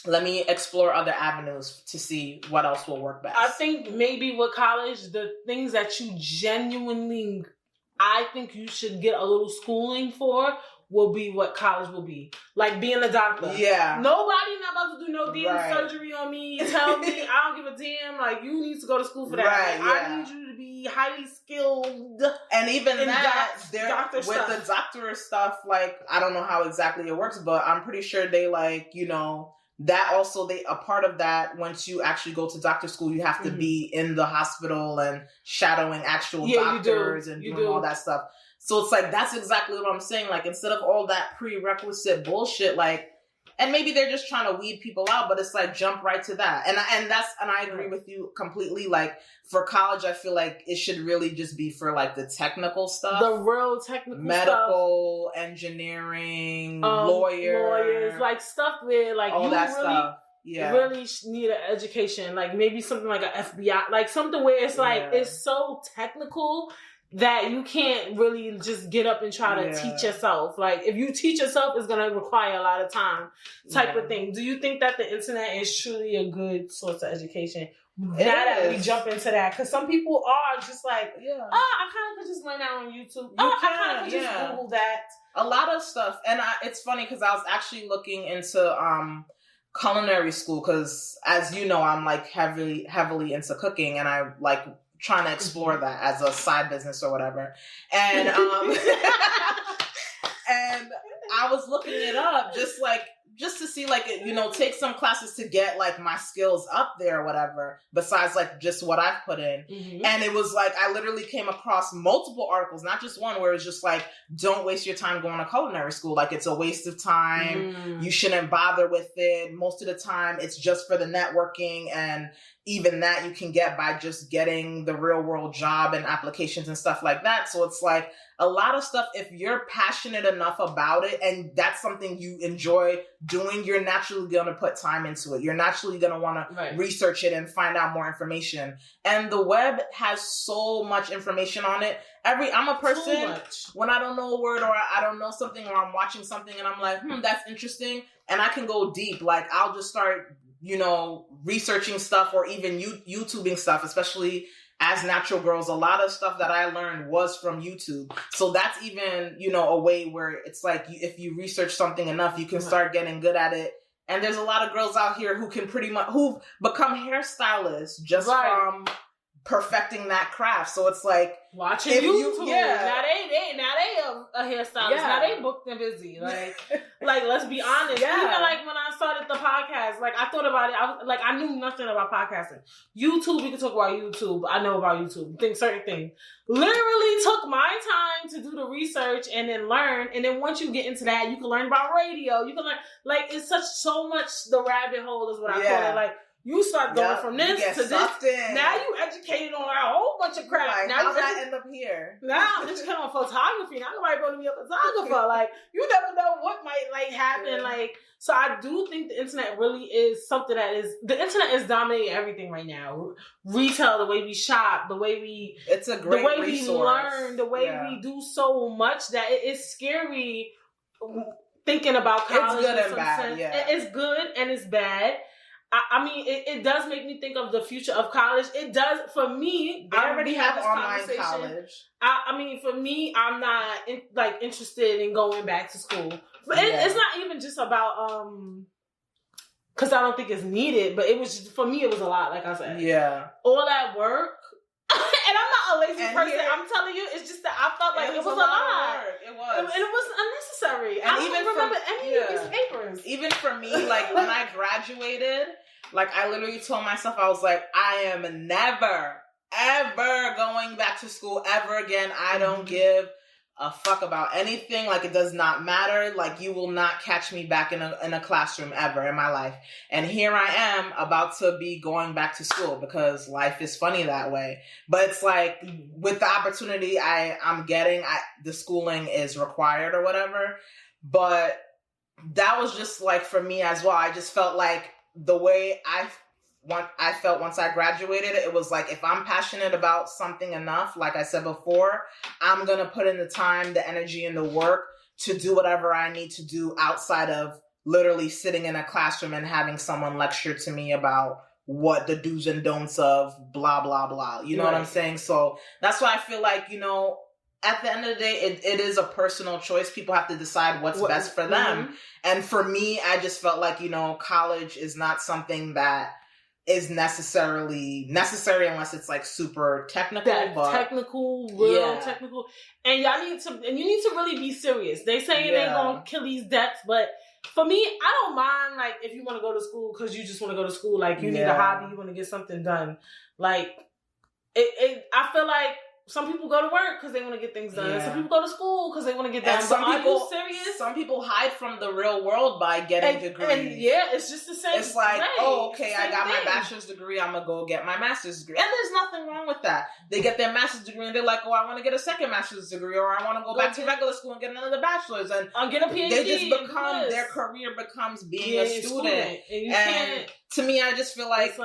Let me explore other avenues to see what else will work best. I think maybe with college, the things that you genuinely, I think you should get a little schooling for will be what college will be. Like being a doctor. Yeah. Nobody not about to do no damn Right. surgery on me. Tell me I don't give a damn. Like you need to go to school for that. Right, Like, yeah. I need you to be highly skilled. And even in that, doctor with stuff. the doctor stuff, like, I don't know how exactly it works, but I'm pretty sure they, like, you know, that also, a part of that, once you actually go to doctor school, you have to be in the hospital and shadowing actual doctors and doing all that stuff. So it's like, that's exactly what I'm saying. Like, instead of all that prerequisite bullshit, like, and maybe they're just trying to weed people out, but it's like, jump right to that. And I agree with you completely. Like, for college, I feel like it should really just be for like the technical stuff. The real technical medical, stuff. Engineering, lawyers, like stuff where like all you that really, stuff. Yeah. really need an education. Like maybe something like an FBI, like something where it's like, it's so technical that you can't really just get up and try to teach yourself. Like, if you teach yourself, it's going to require a lot of time type of thing. Do you think that the internet is truly a good source of education? Now that we jump into that, because some people are just like, I kind of could just learn that on YouTube. I kind of could just Google that. A lot of stuff. And it's funny because I was actually looking into culinary school because, as you know, I'm like heavily into cooking, and I like trying to explore that as a side business or whatever. And and I was looking it up just to see, like, you know, take some classes to get like my skills up there or whatever, besides like just what I've put in. Mm-hmm. And it was like, I literally came across multiple articles, not just one, where it's just like, don't waste your time going to culinary school. Like, it's a waste of time. You shouldn't bother with it. Most of the time it's just for the networking, and even that you can get by just getting the real world job and applications and stuff like that. So it's like a lot of stuff, if you're passionate enough about it and that's something you enjoy doing, you're naturally going to put time into it. You're naturally going to want to research it and find out more information. And the web has so much information on it. I'm a person, when I don't know a word or I don't know something, or I'm watching something and I'm like, that's interesting, and I can go deep. Like, I'll just start, you know, researching stuff, or even YouTubing stuff, especially as natural girls. A lot of stuff that I learned was from YouTube. So that's even, you know, a way where it's like, if you research something enough, you can start getting good at it. And there's a lot of girls out here who've become hairstylists just from perfecting that craft. So it's like watching YouTube. Now they a hairstylist. Now they booked and busy. Like let's be honest. Even like when I started the podcast, like I thought about it. I knew nothing about podcasting. YouTube, we can talk about YouTube. I know about YouTube. Certain things. Literally took my time to do the research and then learn. And then once you get into that, you can learn about radio. You can learn, like, it's so much the rabbit hole is what I call it. Like, you start going from this to this. Now you educated on a whole bunch of crap. Like, now how did I end up here? Now I'm educated on photography. Now everybody going to be a photographer. Like, you never know what might like happen. Yeah. Like, so I do think the internet really is something the internet is dominating everything right now. Retail, the way we shop, the way it's a great the way resource. We learn, the way we do so much that it is scary thinking about college. It's good and bad. Yeah. It's good and it's bad. I mean, it does make me think of the future of college. It does, for me. They already have online college. I mean, for me, I'm not interested in going back to school. But it's not even just about because I don't think it's needed. But it was just, for me, it was a lot. Like I said, all that work. And I'm not a lazy person. I'm telling you, it's just that I felt like it was a lot. It was. And it wasn't unnecessary. And I don't even remember any of these papers. Even for me, like when I graduated, like I literally told myself, I was like, I am never, ever going back to school ever again. I don't give a fuck about anything. Like, it does not matter. Like, you will not catch me back in a classroom ever in my life. And here I am about to be going back to school because life is funny that way. But it's like, with the opportunity I'm getting, the schooling is required or whatever. But that was just like, for me as well, I just felt like the way I felt once I graduated, it was like, if I'm passionate about something enough, like I said before, I'm going to put in the time, the energy, and the work to do whatever I need to do outside of literally sitting in a classroom and having someone lecture to me about what the do's and don'ts of blah, blah, blah. You know what I'm saying? So that's why I feel like, you know, at the end of the day, it is a personal choice. People have to decide what's best for them. And for me, I just felt like, college is not something that is necessary unless it's like super technical. Technical. And you need to really be serious. They saying they gonna kill these debts, but for me, I don't mind like if you want to go to school because you just want to go to school, like you need a hobby, you want to get something done. Like I feel like some people go to work because they want to get things done. Some people go to school because they want to get done. Are you serious? Some people hide from the real world by getting degrees. And it's just the same. It's like, I got my bachelor's degree. I'm going to go get my master's degree. And there's nothing wrong with that. They get their master's degree and they're like, I want to get a second master's degree, or I want to go back to regular school and get another bachelor's. And I'll get a PhD. They just become, their career becomes being a student. And to me, I just feel like,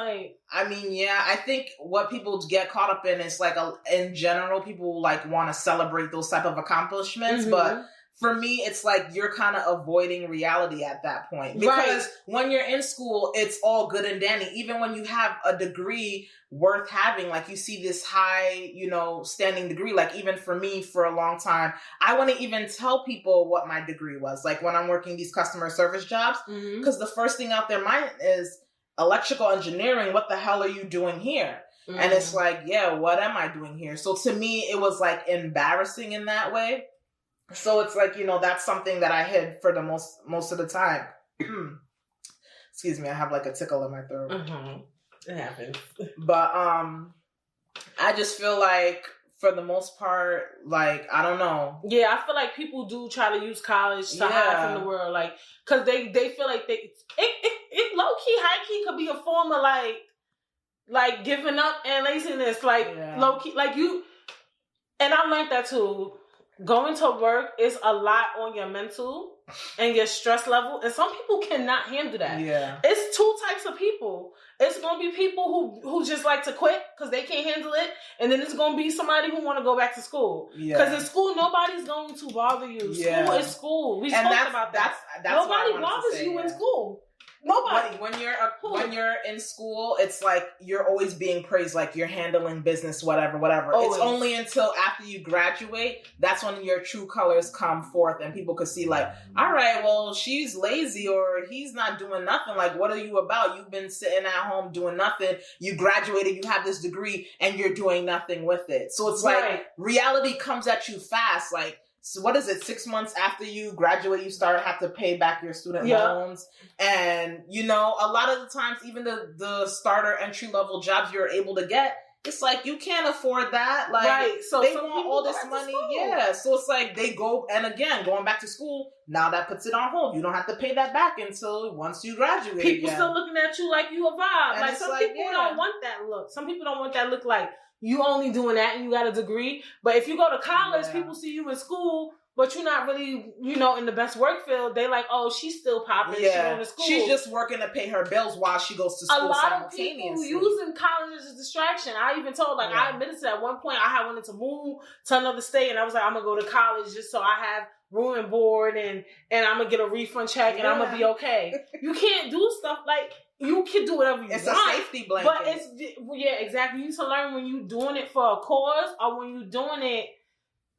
I think what people get caught up in is like, in general, people like want to celebrate those type of accomplishments. But for me, it's like you're kind of avoiding reality at that point. Because when you're in school, it's all good and dandy. Even when you have a degree worth having, like you see this high, standing degree. Like even for me, for a long time, I wouldn't even tell people what my degree was. Like when I'm working these customer service jobs, because the first thing out their mind is electrical engineering. What the hell are you doing here? And it's like, what am I doing here? So to me, it was like embarrassing in that way. So it's like, that's something that I hid for the most of the time. Excuse me, I have like a tickle in my throat. It happens. But I just feel like for the most part, like, I don't know. Yeah, I feel like people do try to use college to hide from the world. Like, because they feel like it low-key, high-key could be a form of like giving up and laziness, like low key, like you. And I learned that too. Going to work is a lot on your mental and your stress level, and some people cannot handle that. Yeah, it's two types of people. It's gonna be people who just like to quit because they can't handle it, and then it's gonna be somebody who want to go back to school. Because in school, nobody's going to bother you. School is school. We talked about that. That's nobody bothers you in school. Nobody. When you're in school, it's like you're always being praised, like you're handling business, whatever. Always. It's only until after you graduate that's when your true colors come forth, and people could see like, all right, well, she's lazy or he's not doing nothing. Like, what are you about? You've been sitting at home doing nothing. You graduated, you have this degree, and you're doing nothing with it. So it's like reality comes at you fast. Like, so what is it? 6 months after you graduate, you have to pay back your student loans. And, a lot of the times, even the starter entry level jobs you're able to get, it's like, you can't afford that. Like, so they want all this money. Yeah. So it's like they go, and again, going back to school, now that puts it on hold. You don't have to pay that back until once you graduate. People still looking at you like you a vibe. And like, some people don't want that look. Some people don't want that look like, you only doing that and you got a degree. But if you go to college, people see you in school, but you're not really, in the best work field. They like, oh, she's still popping. She's going to school. She's just working to pay her bills while she goes to school. A lot of people using college as a distraction. I even told, I admitted to at one point I had wanted to move to another state, and I was like, I'm going to go to college just so I have room and board, and I'm going to get a refund check, and I'm going to be okay. You can't do stuff like... You can do whatever you want. It's a safety blanket. But exactly. You need to learn when you're doing it for a cause or when you're doing it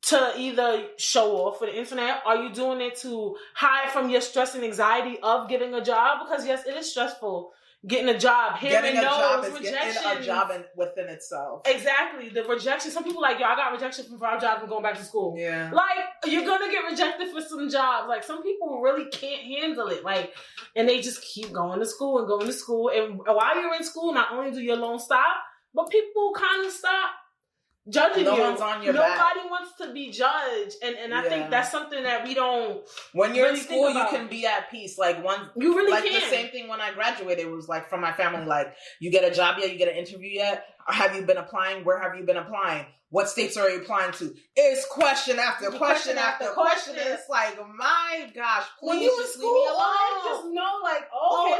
to either show off for the internet, or you doing it to hide from your stress and anxiety of getting a job. Because yes, it is stressful getting a job. Getting a job is getting a job within itself. Exactly. The rejection. Some people like, I got rejection from 5 jobs and going back to school. Yeah. Like, you're going to get rejected for some jobs. Like, some people really can't handle it. Like, and they just keep going to school. And while you're in school, not only do your loan stop, but people kind of stop judging you. One's on your back. Nobody wants to be judged. And I think that's something that we don't. When you're in school, you can be at peace. Like, you really like can. The same thing when I graduated was like from my family, like, you get a job yet? You get an interview yet? Or have you been applying? Where have you been applying? What states are you applying to? It's question after question after question. It's like, my gosh, please just leave me alone. Just know, like,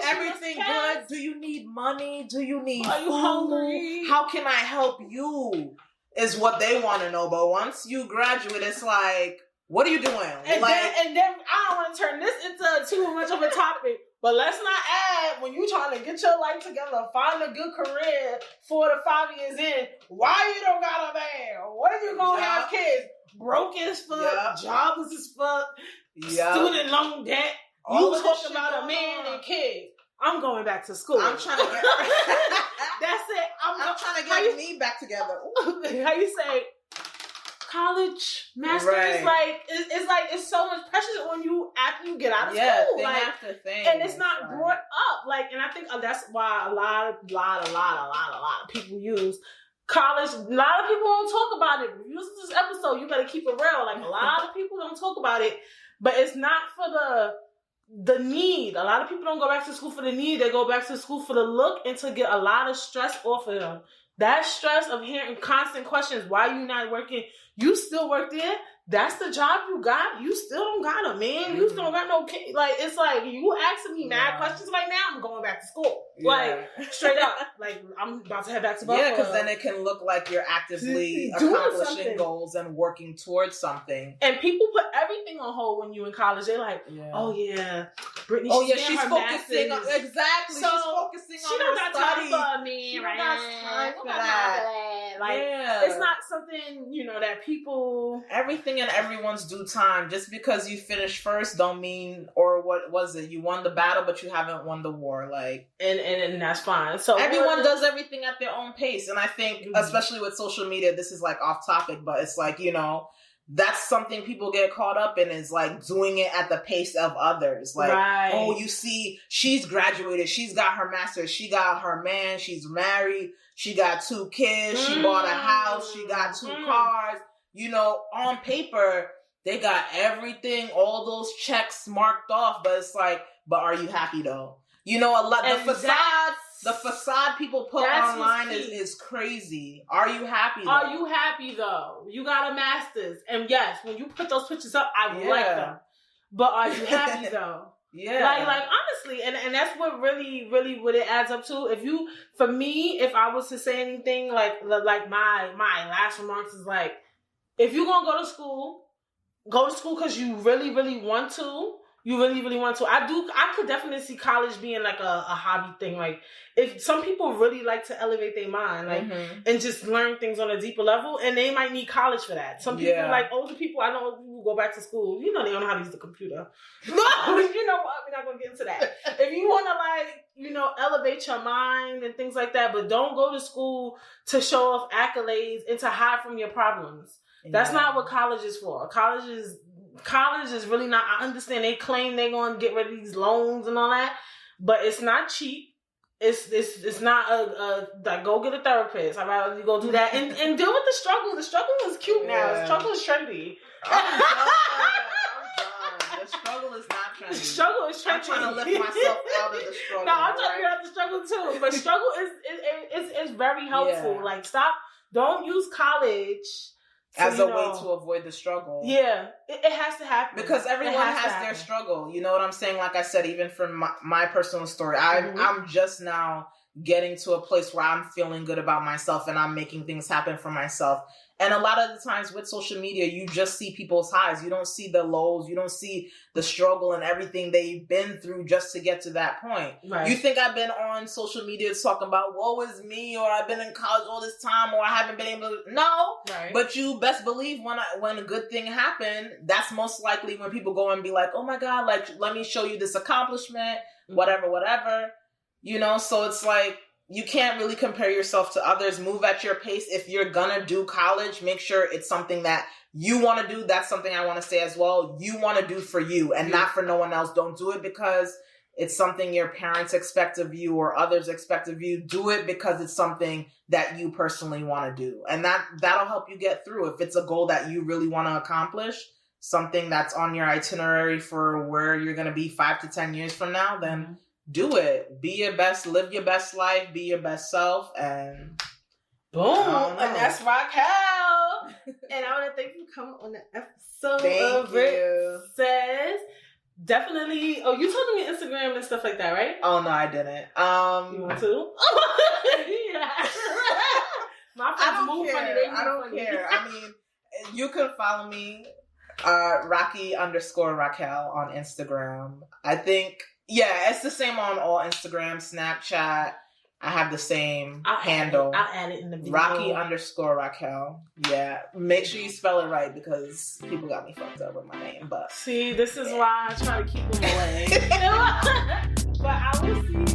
everything good. Do you need money? Do you need food? Are you hungry? How can I help you? Is what they want to know. But once you graduate, it's like, What are you doing? And then I don't want to turn this into too much of a topic, but let's not add when you trying to get your life together, find a good career 4 to 5 years in, why you don't got a man? What if you gonna have kids? Broke as fuck, jobless as fuck, student loan debt. All you talking about a man and kids. I'm going back to school. I'm trying to get that's it. I'm trying to get me back together. How you say college, masters, it's so much pressure on you after you get out of school. Thing after thing. And it's not brought up. And I think that's why a lot of people use college. A lot of people don't talk about it. If you listen to this episode, you better keep it real. A lot of people don't talk about it, but it's not for the need. A lot of people don't go back to school for the need. They go back to school for the look and to get a lot of stress off of them. That stress of hearing constant questions, why you not working? You still work there? That's the job you got? You still don't got a man? You still don't got no kid? It's you asking me mad questions right now, I'm going back to school. Straight up. I'm about to head back to Buffalo. Yeah, because then it can look like you're actively accomplishing goals and working towards something. And people put everything on hold when you in college. They're like, oh yeah, Brittany, she's focusing on, exactly. So she's focusing on got her studies. time for me, right? Time for that. It's not something, that people... Everything in everyone's due time. Just because you finished first don't mean, or what was it? You won the battle, but you haven't won the war. And that's fine. So everyone does everything at their own pace. And I think, especially with social media, this is off topic, but it's that's something people get caught up in, is doing it at the pace of others. Oh, you see, she's graduated, she's got her master's, she got her man, she's married, she got 2 kids, she bought a house, she got 2 cars. On paper, they got everything, all those checks marked off, but it's but are you happy though? A lot, the facade people put online is crazy. Are you happy though? Are you happy though? You got a master's. And yes, when you put those pictures up, I like them. But are you happy though? Honestly, and that's what really, really what it adds up to. For me, if I was to say anything, my last remarks is if you're going to go to school because you really, really want to. You really, really want to. I could definitely see college being a hobby thing. If some people really like to elevate their mind, and just learn things on a deeper level, and they might need college for that. Some people, older people, I know people go back to school. They don't know how to use the computer. No, you know what? We're not going to get into that. If you want to, elevate your mind and things like that, but don't go to school to show off accolades and to hide from your problems. Yeah. That's not what college is for. College is really not. I understand they claim they're going to get rid of these loans and all that, but it's not cheap. It's not go get a therapist. I'd rather you go do that and deal with the struggle. The struggle is cute now. The struggle is trendy. I'm done. The struggle is not trendy. The struggle is trendy. I'm trying to lift myself out of the struggle. No, I'm trying to get out the struggle too. But struggle is very helpful. Yeah. Stop. Don't use college as a way to avoid the struggle. Yeah, it has to happen. Because everyone has their struggle. You know what I'm saying? Like I said, even from my personal story, I'm just now getting to a place where I'm feeling good about myself and I'm making things happen for myself. And a lot of the times with social media, you just see people's highs. You don't see the lows. You don't see the struggle and everything they've been through just to get to that point. Right. You think I've been on social media talking about woe is me, or I've been in college all this time, or I haven't been able to. No. Right. But you best believe when a good thing happened, that's most likely when people go and be like, oh my God, let me show you this accomplishment, whatever. So it's you can't really compare yourself to others. Move at your pace. If you're gonna do college, make sure it's something that you want to do. That's something I want to say as well. You want to do for you and not for no one else. Don't do it because it's something your parents expect of you or others expect of you. Do it because it's something that you personally want to do. And that'll help you get through. If it's a goal that you really want to accomplish, something that's on your itinerary for where you're going to be 5 to 10 years from now, then do it. Be your best, live your best life, be your best self, and boom. And that's Racquel. And I want to thank you for coming on the episode. Thank you. Says definitely. Oh, you told me Instagram and stuff like that, right? Oh no, I didn't. You want to? Yeah. My friends move funny. They move I don't care. I mean, you can follow me Racquel on Instagram. I think, yeah, it's the same on all Instagram, Snapchat. I have the same handle. I'll add it in the video. Racquel. Yeah. Make sure you spell it right because people got me fucked up with my name. But see, this is why I try to keep them away. But I will see you